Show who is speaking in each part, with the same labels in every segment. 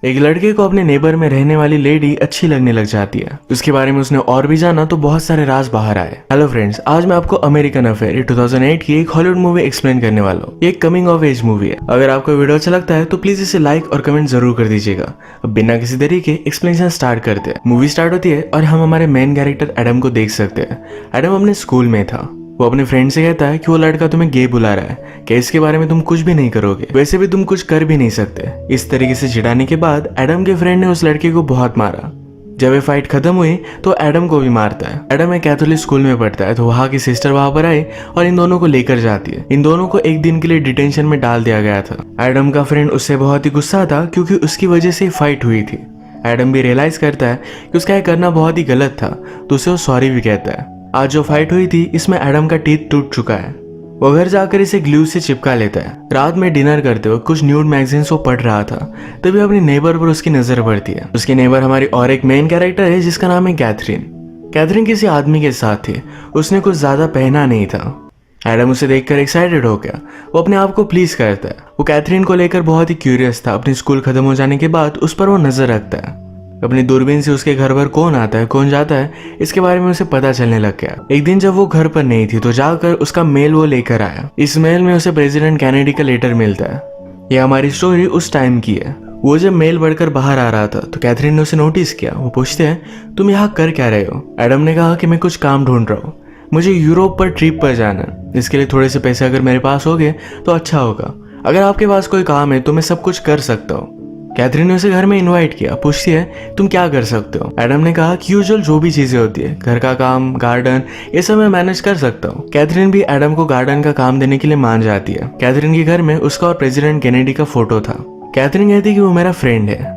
Speaker 1: एक लड़के को अपने नेबर में रहने वाली लेडी अच्छी लगने लग जाती है। उसके बारे में उसने और भी जाना तो बहुत सारे राज बाहर आए। हेलो फ्रेंड्स, आज मैं आपको अमेरिकन अफेयर 2008 की एक हॉलीवुड मूवी एक्सप्लेन करने वाला हूँ। ये एक कमिंग ऑफ एज मूवी है। अगर आपको वीडियो अच्छा लगता है तो प्लीज इसे लाइक और कमेंट जरूर कर दीजिएगा। अब बिना किसी देरी के एक्सप्लेनेशन स्टार्ट करते हैं। मूवी स्टार्ट होती है और हम हमारे मेन कैरेक्टर एडम को देख सकते हैं। एडम अपने स्कूल में था। वो अपने फ्रेंड से कहता है कि वो लड़का तुम्हें गे बुला रहा है कि इसके बारे में तुम कुछ भी नहीं करोगे, वैसे भी तुम कुछ कर भी नहीं सकते। इस तरीके से चिढ़ाने के बाद एडम के फ्रेंड ने उस लड़के को बहुत मारा। जब ये फाइट खत्म हुई तो एडम को भी मारता है। एडम एक कैथोलिक स्कूल में पढ़ता है तो वहाँ की सिस्टर वहाँ पर आई और इन दोनों को लेकर जाती है। इन दोनों को एक दिन के लिए डिटेंशन में डाल दिया गया था। एडम का फ्रेंड उससे बहुत ही गुस्सा था क्योंकि उसकी वजह से फाइट हुई थी। एडम भी रियलाइज करता है कि उसका ये करना बहुत ही गलत था तो उसे वो सॉरी भी कहता है। आज जो फाइट हुई थी इसमें एडम का टीथ टूट चुका है। वो घर जाकर इसे ग्लू से चिपका लेता है। रात में डिनर करते हुए कुछ न्यूड मैगजीन्स वो पढ़ रहा था, तभी अपनी नेबर पर उसकी नजर पड़ती है। उसकी नेबर हमारी और एक मेन कैरेक्टर है जिसका नाम है कैथरीन। कैथरीन किसी आदमी के साथ थी। उसने कुछ ज्यादा पहना नहीं था। एडम उसे देखकर एक्साइटेड हो गया। वो अपने आप को प्लीज करता है। वो कैथरीन को लेकर बहुत ही क्यूरियस था। अपनी स्कूल खत्म हो जाने के बाद उस पर वो नजर रखता है। अपनी दूरबीन से उसके घर पर कौन आता है कौन जाता है इसके बारे में उसे पता चलने लग गया। एक दिन जब वो घर पर नहीं थी तो जाकर उसका मेल वो लेकर आया। इस मेल में उसे प्रेसिडेंट कैनेडी का लेटर मिलता है। यह हमारी स्टोरी उस टाइम की है। वो जब मेल बढ़कर बाहर आ रहा था तो कैथरीन ने उसे नोटिस किया। वो पूछते हैं तुम यहाँ कर क्या रहे हो। एडम ने कहा कि मैं कुछ काम ढूंढ रहा हूँ, मुझे यूरोप पर ट्रिप पर जाना। इसके लिए थोड़े से पैसे अगर मेरे पास हो गए तो अच्छा होगा। अगर आपके पास कोई काम है तो मैं सब कुछ कर सकता हूँ। कैथरीन ने उसे घर में इनवाइट किया। पूछती है तुम क्या कर सकते हो। एडम ने कहा कि यूजुअल जो भी चीजें होती है, घर का काम, गार्डन, ये सब मैं मैनेज कर सकता हूँ। कैथरीन भी एडम को गार्डन का काम देने के लिए मान जाती है। कैथरीन के घर में उसका और प्रेसिडेंट कैनेडी का फोटो था। कैथरीन कहती कि वो मेरा फ्रेंड है।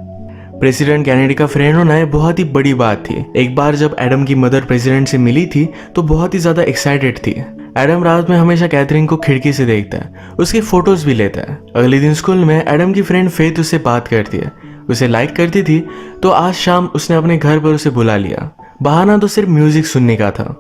Speaker 1: प्रेसिडेंट कैनेडी का फ्रेंड होना है बहुत ही बड़ी बात थी। एक बार जब एडम की मदर प्रेसिडेंट से मिली थी तो बहुत ही ज्यादा एक्साइटेड थी। एडम रात में हमेशा कैथरीन को खिड़की से देखता है, उसकी फोटोज भी लेता है। अगले दिन स्कूल में एडम की फ्रेंड फेथ उससे बात करती है। उसे लाइक करती थी तो आज शाम उसने अपने घर पर उसे बुला लिया। बहाना तो सिर्फ म्यूजिक सुनने का था।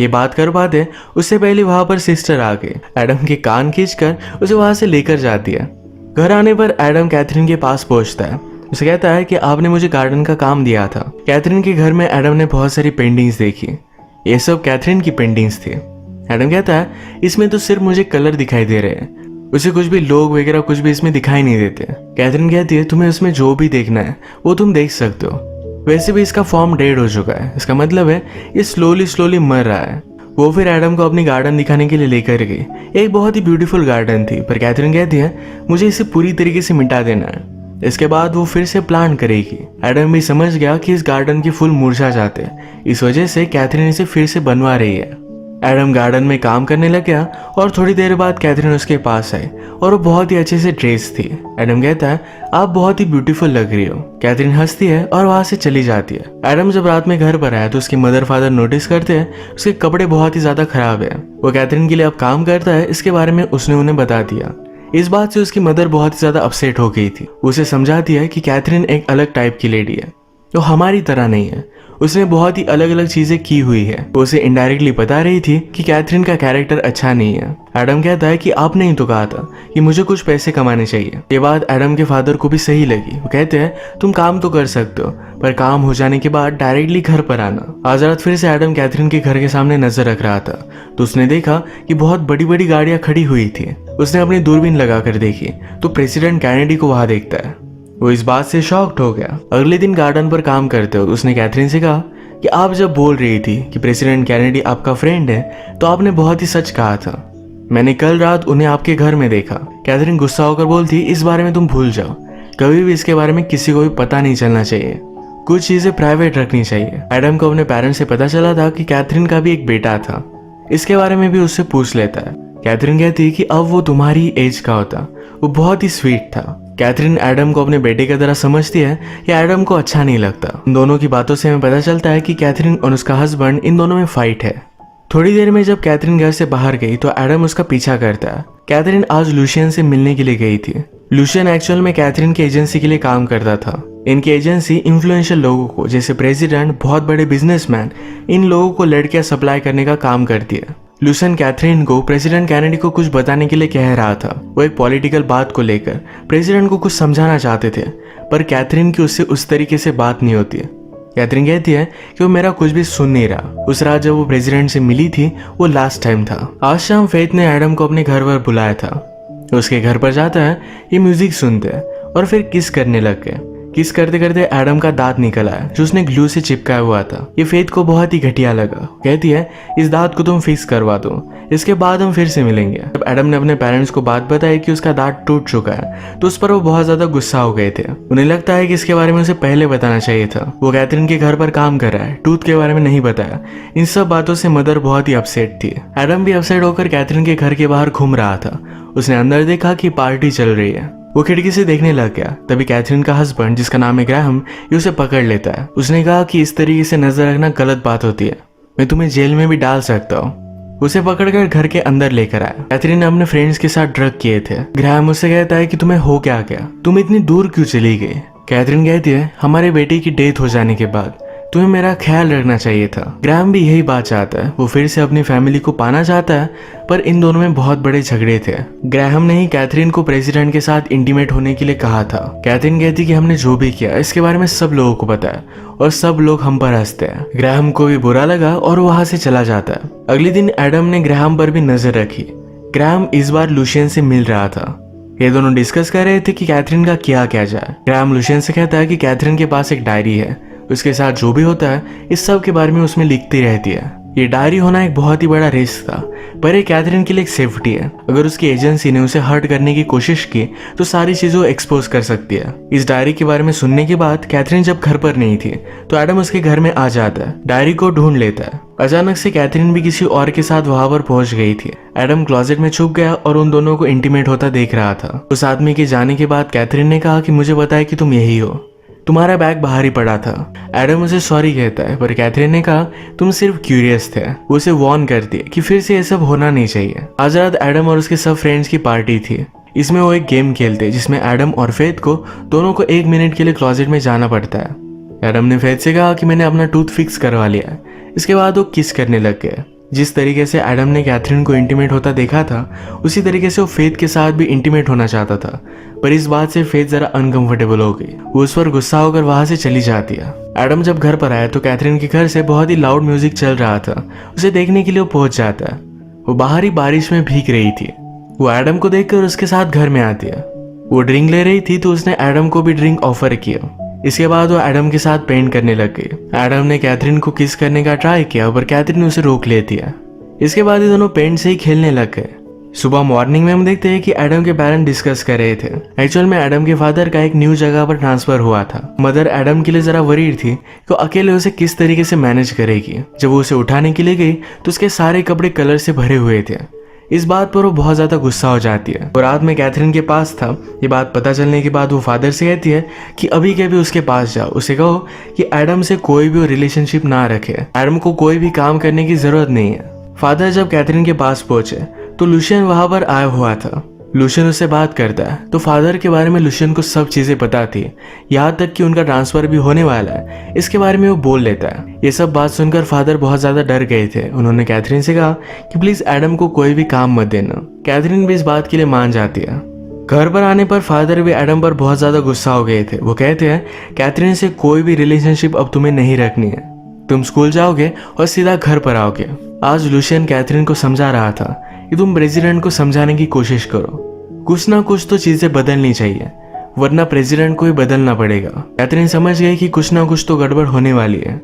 Speaker 1: ये बात कर पाते उससे पहले वहां पर सिस्टर आ गई। एडम के कान खींचकर उसे वहां से लेकर जाती है। घर आने पर एडम कैथरीन के पास पहुंचता है। उसे कहता है कि आपने मुझे गार्डन का काम दिया था। कैथरीन के घर में एडम ने बहुत सारी पेंटिंग्स देखी। ये सब कैथरीन की पेंटिंग्स थी। एडम कहता है इसमें तो सिर्फ मुझे कलर दिखाई दे रहे हैं, उसे कुछ भी लोग वगैरह कुछ भी इसमें दिखाई नहीं देते। कैथरीन कहती है तुम्हें उसमें जो भी देखना है वो तुम देख सकते हो। वैसे भी इसका फॉर्म डेड हो चुका है, इसका मतलब है ये स्लोली मर रहा है। वो फिर एडम को अपनी गार्डन दिखाने के लिए लेकर गई। एक बहुत ही ब्यूटीफुल गार्डन थी, पर कैथरीन कहती है मुझे इसे पूरी तरीके से मिटा देना है। इसके बाद वो फिर से प्लान करेगी। एडम भी समझ गया कि इस गार्डन के फूल मुरझा जाते हैं, इस वजह से कैथरीन इसे फिर से बनवा रही है। एडम गार्डन में काम करने लग गया और थोड़ी देर बाद कैथरीन उसके पास आई और वो बहुत ही अच्छे से ड्रेस थी। एडम कहता है आप बहुत ही ब्यूटीफुल लग रही हो। कैथरीन हंसती है और वहां से चली जाती है। एडम जब रात में घर पर आया तो उसके मदर फादर नोटिस करते हैं उसके कपड़े बहुत ही ज्यादा खराब है। वो कैथरीन के लिए अब काम करता है, इसके बारे में उसने उन्हें बता दिया। इस बात से उसकी मदर बहुत ही ज्यादा अपसेट हो गई थी। उसे समझाती है कि कैथरीन एक अलग टाइप की लेडी है, जो हमारी तरह नहीं है। उसने बहुत ही अलग अलग चीजें की हुई है। वो उसे इनडायरेक्टली बता रही थी कि कैथरीन का कैरेक्टर अच्छा नहीं है। एडम कहता है कि आपने ही तो कहा था कि मुझे कुछ पैसे कमाने चाहिए। ये बात एडम के फादर को भी सही लगी। वो कहते हैं तुम काम तो कर सकते हो, पर काम हो जाने के बाद डायरेक्टली घर पर आना। आज रात फिर से एडम कैथरीन के घर के सामने नजर रख रहा था तो उसने देखा कि बहुत बड़ी बड़ी गाड़ियां खड़ी हुई थी। उसने अपनी दूरबीन लगाकर देखी तो प्रेसिडेंट कैनेडी को वहां देखता है। वो इस बात से शॉक्ड हो गया। अगले दिन गार्डन पर काम करते हुए उसने कैथरीन से कहा कि आप जब बोल रही थी कि प्रेसिडेंट कैनेडी आपका फ्रेंड है तो आपने बहुत ही सच कहा था। मैंने कल रात उन्हें आपके घर में देखा। कैथरीन गुस्सा होकर बोलती इस बारे में तुम भूल जाओ, कभी भी इसके बारे में किसी को भी पता नहीं चलना चाहिए, कुछ चीजें प्राइवेट रखनी चाहिए। एडम को अपने पेरेंट्स से पता चला था कि कैथरीन का भी एक बेटा था। इसके बारे में भी उससे पूछ लेता है। कैथरीन कहती कि अब वो तुम्हारी एज का होता। वो बहुत ही स्वीट था। कैथरीन एडम को अपने बेटे की तरह समझती है या एडम को अच्छा नहीं लगता। इन दोनों की बातों से हमें पता चलता है कि कैथरीन और उसका हस्बैंड इन दोनों में फाइट है। थोड़ी देर में जब कैथरीन घर से बाहर गई तो एडम उसका पीछा करता है। कैथरीन आज लूशियन से मिलने के लिए गई थी। लूशियन एक्चुअल में कैथरीन की एजेंसी के लिए काम करता था। इनकी एजेंसी इन्फ्लुएंशियल लोगों को, जैसे प्रेसिडेंट, बहुत बड़े बिजनेसमैन, इन लोगों को लड़कियां सप्लाई करने का काम करती है। लूसन कैथरीन को प्रेसिडेंट कैनेडी को कुछ बताने के लिए कह रहा था। वो एक पॉलिटिकल बात को लेकर प्रेसिडेंट को कुछ समझाना चाहते थे, पर कैथरीन की उससे उस तरीके से बात नहीं होती है। कैथरीन कहती है कि वो मेरा कुछ भी सुन नहीं रहा। उस रात जब वो प्रेसिडेंट से मिली थी वो लास्ट टाइम था। आज शाम फेथ ने एडम को अपने घर पर बुलाया था। उसके घर पर जाता है, ये म्यूजिक सुनते हैं और फिर किस करने लग गए। किस करते करते एडम का दांत निकल आया जो उसने ग्लू से चिपकाया हुआ था। ये फेथ को बहुत ही घटिया लगा। कहती है इस दांत को तुम फिक्स करवा दो, इसके बाद हम फिर से मिलेंगे। जब एडम ने अपने पेरेंट्स को बात बताई कि उसका दांत टूट चुका है तो उस पर वो बहुत ज्यादा गुस्सा हो गए थे। उन्हें लगता है कि इसके बारे में उसे पहले बताना चाहिए था। वो कैथरीन के घर पर काम कर रहा है, टूथ के बारे में नहीं बताया। इन सब बातों से मदर बहुत ही अपसेट थी। एडम भी अपसेट होकर कैथरीन के घर के बाहर घूम रहा था। उसने अंदर देखा कि पार्टी चल रही है। वो खिड़की से देखने लग गया। तभी कैथरीन का हस्बैंड जिसका नाम है ग्राहम, ये उसे पकड़ लेता है। उसने कहा कि इस तरीके से नजर रखना गलत बात होती है, मैं तुम्हें जेल में भी डाल सकता हूँ। उसे पकड़कर घर के अंदर लेकर आया। कैथरीन ने अपने फ्रेंड्स के साथ ड्रग किए थे। ग्राहम उससे कहता है कि तुम्हें हो क्या गया, तुम इतनी दूर क्यों चली गई। कैथरीन कहती है हमारे बेटे की डेथ हो जाने के बाद तुम्हें मेरा ख्याल रखना चाहिए था। ग्राहम भी यही बात चाहता है। वो फिर से अपनी फैमिली को पाना चाहता है, पर इन दोनों में बहुत बड़े झगड़े थे। ग्राहम ने ही कैथरीन को प्रेसिडेंट के साथ इंटीमेट होने के लिए कहा था। कैथरीन कहती कि हमने जो भी किया इसके बारे में सब लोगों को पता है और सब लोग हम पर हंसते हैं। ग्राहम को भी बुरा लगा और वहां से चला जाता है। अगले दिन एडम ने ग्राहम पर भी नजर रखी। ग्राहम इस बार लुशियन से मिल रहा था। ये दोनों डिस्कस कर रहे थे कि कैथरीन का क्या किया जाए। ग्राहम लुशियन से कहता है कि कैथरीन के पास एक डायरी है, उसके साथ जो भी होता है इस सब के बारे में उसमें लिखती रहती है। ये डायरी होना एक बहुत ही बड़ा रिस्क था, पर ये कैथरीन के लिए एक सेफ्टी है। अगर उसकी एजेंसी ने उसे हर्ट करने की कोशिश की तो सारी चीजें एक्सपोज कर सकती है। इस डायरी के बारे में सुनने के बाद कैथरीन जब घर पर नहीं थी तो एडम उसके घर में आ जाता है, डायरी को ढूंढ लेता है। अचानक से कैथरीन भी किसी और के साथ वहां पर पहुंच गई थी। एडम क्लोजेट में छुप गया और उन दोनों को इंटीमेट होता देख रहा था। उस आदमी के जाने के बाद कैथरीन ने कहा कि मुझे बताया कि तुम यही हो, तुम्हारा बैग बाहर ही पड़ा था। एडम उसे सॉरी कहता है, पर कैथरीन ने कहा तुम सिर्फ क्यूरियस थे। वो उसे वार्न करती है कि फिर से ये सब होना नहीं चाहिए। आज रात एडम और उसके सब फ्रेंड्स की पार्टी थी। इसमें वो एक गेम खेलते जिसमें एडम और फेथ को दोनों को 1 मिनट के लिए क्लोजेट में जाना पड़ता है। एडम ने फेथ से कहा कि मैंने अपना टूथ फिक्स करवा लिया है। इसके बाद वो किस करने लग गए। जिस तरीके से एडम ने कैथरीन को इंटीमेट होता देखा था उसी तरीके से वो फेथ के साथ भी इंटीमेट होना चाहता था, पर इस बात से फेथ जरा अनकंफर्टेबल हो गई। वो उस पर गुस्सा होकर वहां से चली जाती है। एडम जब घर पर आया तो कैथरीन के घर से बहुत ही लाउड म्यूजिक चल रहा था। उसे देखने के लिए वो पहुंच जाता है। वो बाहरी बारिश में भीग रही थी। वो एडम को देखकर उसके साथ घर में आती है। वो ड्रिंक ले रही थी तो उसने एडम को भी ड्रिंक ऑफर किया। इसके बाद वो एडम के साथ पेंट करने लग गई। एडम ने कैथरीन को किस करने का ट्राई किया पर कैथरीन उसे रोक लेती है। इसके बाद ये दोनों पेंट से ही खेलने लग गए। सुबह मॉर्निंग में हम देखते हैं कि एडम के पेरेंट्स डिस्कस कर रहे थे। एक्चुअल में एडम के फादर का एक न्यू जगह पर ट्रांसफर हुआ था। मदर एडम के लिए जरा वरीड थी कि अकेले उसे किस तरीके से मैनेज करेगी। जब वो उसे उठाने के लिए गई तो उसके सारे कपड़े कलर से भरे हुए थे। इस बात पर वो बहुत ज्यादा गुस्सा हो जाती है। और रात में कैथरीन के पास था। ये बात पता चलने के बाद वो फादर से कहती है कि अभी के भी उसके पास जाओ, उसे कहो कि एडम से कोई भी रिलेशनशिप ना रखे, एडम को कोई भी काम करने की जरूरत नहीं है। फादर जब कैथरीन के पास पहुंचे तो लुशियन वहां पर आया हुआ था। लुशियन उससे बात करता है तो फादर के बारे में लुशियन को सब चीजें पता थी, यहाँ तक कि उनका ट्रांसफर भी होने वाला है इसके बारे में वो बोल लेता है। ये सब बात सुनकर फादर बहुत ज्यादा डर गए थे। उन्होंने कैथरीन से कहा कि प्लीज एडम को कोई भी काम मत देना। कैथरीन भी इस बात के लिए मान जाती है। घर पर आने पर फादर भी एडम पर बहुत ज्यादा गुस्सा हो गए थे। वो कहते हैं कैथरीन से कोई भी रिलेशनशिप अब तुम्हें नहीं रखनी है, तुम स्कूल जाओगे और सीधा घर पर आओगे। आज लुशियन कैथरीन को समझा रहा था कि तुम प्रेसिडेंट को समझाने की कोशिश करो, कुछ ना कुछ तो चीजें बदलनी चाहिए वरना प्रेसिडेंट को ही बदलना पड़ेगा। कैथरीन समझ गई कि कुछ ना कुछ तो गड़बड़ होने वाली है।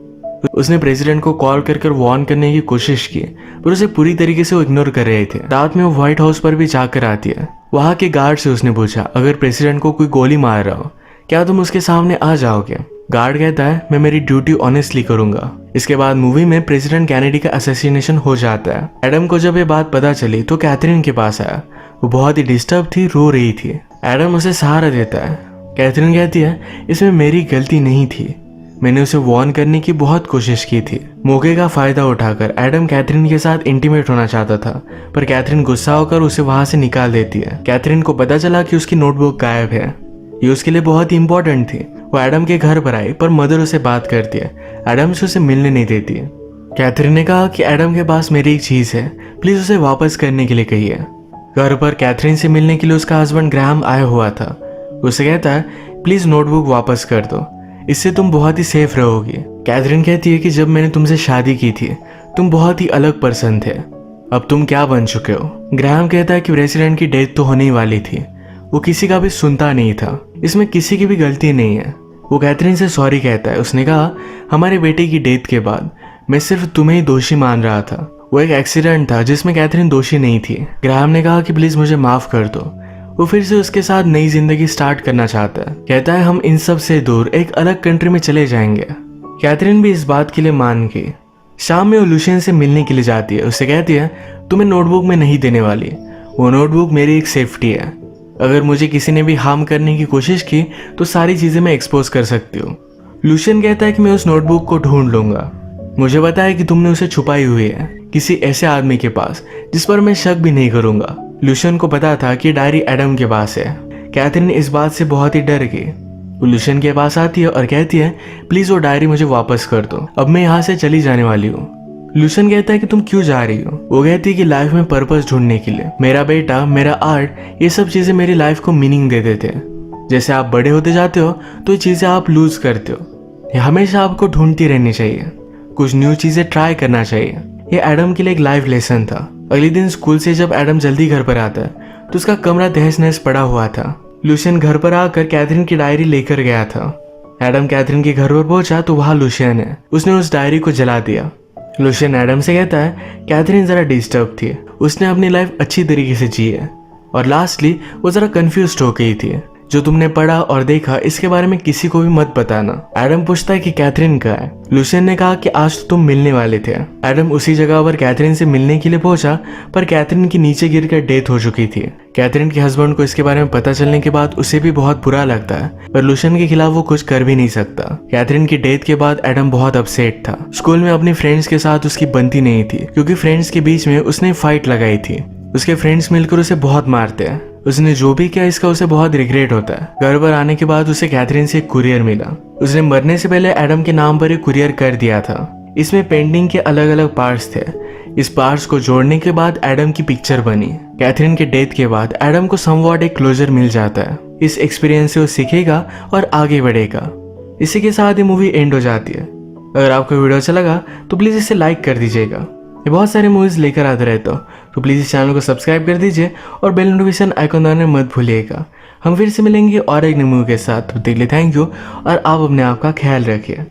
Speaker 1: उसने प्रेसिडेंट को कॉल कर वार्न करने की कोशिश की पर उसे पूरी तरीके से वो इग्नोर कर रहे थे। रात में वो व्हाइट हाउस पर भी जाकर आती है। वहां के गार्ड से उसने पूछा अगर प्रेसिडेंट को कोई गोली मार रहा हो क्या तुम उसके सामने आ जाओगे। गार्ड कहता है मैं मेरी ड्यूटी ऑनेस्टली करूंगा। इसके बाद मूवी में प्रेसिडेंट कैनेडी का असैसिनेशन हो जाता है। एडम को जब ये बात पता चली तो कैथरीन के पास आया। वो बहुत ही डिस्टर्ब थी, रो रही थी। एडम उसे सहारा देता है। कैथरीन कहती है इसमें मेरी गलती नहीं थी, मैंने उसे वार्न करने की बहुत कोशिश की थी। मौके का फायदा उठाकर एडम कैथरीन के साथ इंटीमेट होना चाहता था पर कैथरीन गुस्सा होकर उसे वहां से निकाल देती है। कैथरीन को पता चला कि उसकी नोटबुक गायब है। ये उसके लिए बहुत ही इंपॉर्टेंट थी। वो एडम के घर पर आई पर मदर उसे बात करती है। एडम से उसे मिलने नहीं देती है। कैथरीन ने कहा कि एडम के पास मेरी एक चीज है, प्लीज उसे वापस करने के लिए कहिए। घर पर कैथरीन से मिलने के लिए उसका हस्बैंड ग्राहम आया हुआ था। उसे कहता है प्लीज नोटबुक वापस कर दो, इससे तुम बहुत ही सेफ रहोगी। कैथरीन कहती है कि जब मैंने तुमसे शादी की थी तुम बहुत ही अलग पर्सन थे, अब तुम क्या बन चुके हो। ग्राहम कहता है कि प्रेसिडेंट की डेथ तो होने ही वाली थी, वो किसी का भी सुनता नहीं था, इसमें किसी की भी गलती नहीं है। वो कैथरीन से सॉरी कहता है। उसने कहा हमारे बेटे की डेथ के बाद मैं सिर्फ तुम्हें ही दोषी मान रहा था, वो एक एक्सीडेंट था जिसमें कैथरीन दोषी नहीं थी। ग्राहम ने कहा कि प्लीज मुझे माफ कर दो। वो फिर से उसके साथ नई जिंदगी स्टार्ट करना चाहता है। कहता है हम इन सब से दूर एक अलग कंट्री में चले जाएंगे। कैथरीन भी इस बात के लिए मान गई। शाम में वो लुशियन से मिलने के लिए जाती है। उससे कहती है तुम्हें नोटबुक में नहीं देने वाली, वो नोटबुक मेरी एक सेफ्टी है, अगर मुझे किसी ने भी हार्म करने की कोशिश की तो सारी चीजें मैं एक्सपोज कर सकती हूँ। लुशियन कहता है कि मैं उस नोटबुक को ढूंढ लूंगा, मुझे पता है कि तुमने उसे छुपाई हुई है किसी ऐसे आदमी के पास जिस पर मैं शक भी नहीं करूंगा। लुशियन को पता था कि डायरी एडम के पास है। कैथरीन इस बात से बहुत ही डर गई। वो लुशियन के पास आती है और कहती है प्लीज वो डायरी मुझे वापस कर दो, अब मैं यहाँ से चली जाने वाली हूँ। लुशियन कहता है कि तुम क्यों जा रही हो। वो कहती है कि लाइफ में पर्पस ढूंढने के लिए। मेरा बेटा, मेरा आर्ट, ये सब चीजें मेरी लाइफ को मीनिंग दे देते हैं। जैसे आप बड़े होते जाते हो तो ये चीजें आप लूज करते हो। हमेशा आपको ढूंढती रहनी चाहिए, कुछ न्यू चीजें ट्राई करना चाहिए। ये एडम के लिए एक लाइफ लेसन था। अगले दिन स्कूल से जब एडम जल्दी घर पर आता है तो उसका कमरा तहस नहस पड़ा हुआ था। लुशियन घर पर आकर कैथरीन की डायरी लेकर गया था। एडम कैथरीन के घर पर पहुंचा तो वहां लुशियन है। उसने उस डायरी को जला दिया। लुशियन एडम से कहता है कैथरीन जरा डिस्टर्ब थी, उसने अपनी लाइफ अच्छी तरीके से जी है, और लास्टली वो जरा कंफ्यूज हो गई थी। जो तुमने पढ़ा और देखा इसके बारे में किसी को भी मत बताना। एडम पूछता है कि कैथरीन कहाँ है। लुशियन ने कहा कि आज तो तुम मिलने वाले थे। एडम उसी जगह पर कैथरीन से मिलने के लिए पहुंचा, पर कैथरीन की नीचे गिरकर डेथ हो चुकी थी। कैथरीन के हस्बैंड को इसके बारे में पता चलने के बाद उसे भी बहुत बुरा लगता है, पर लुशियन के खिलाफ वो कुछ कर भी नहीं सकता। कैथरीन की डेथ के बाद एडम बहुत अपसेट था। स्कूल में अपनी फ्रेंड्स के साथ उसकी बनती नहीं थी, क्योंकि फ्रेंड्स के बीच में उसने फाइट लगाई थी। उसके फ्रेंड्स मिलकर उसे बहुत मारते हैं। उसने जो भी किया इसका उसे बहुत रिग्रेट होता है। घर पर आने के बाद उसे कैथरीन से एक कुरियर मिला। उसने मरने से पहले एडम के नाम पर एक कुरियर कर दिया था। इसमें पेंटिंग के अलग अलग पार्ट्स थे। इस पार्ट्स को जोड़ने के बाद एडम की पिक्चर बनी। कैथरीन के डेथ के बाद एडम को समवॉट एक क्लोजर मिल जाता है। इस एक्सपीरियंस से वो सीखेगा और आगे बढ़ेगा। इसी के साथ ये मूवी एंड हो जाती है। अगर आपको वीडियो अच्छा लगा तो प्लीज इसे लाइक कर दीजिएगा। ये बहुत सारे मूवीज लेकर आते रहता हूँ, तो प्लीज इस चैनल को सब्सक्राइब कर दीजिए और बेल नोटिफिकेशन आइकन दबाना मत भूलिएगा। हम फिर से मिलेंगे और एक नई मूवी के साथ। तब तक के लिए थैंक यू और आप अपने आप का ख्याल रखिए।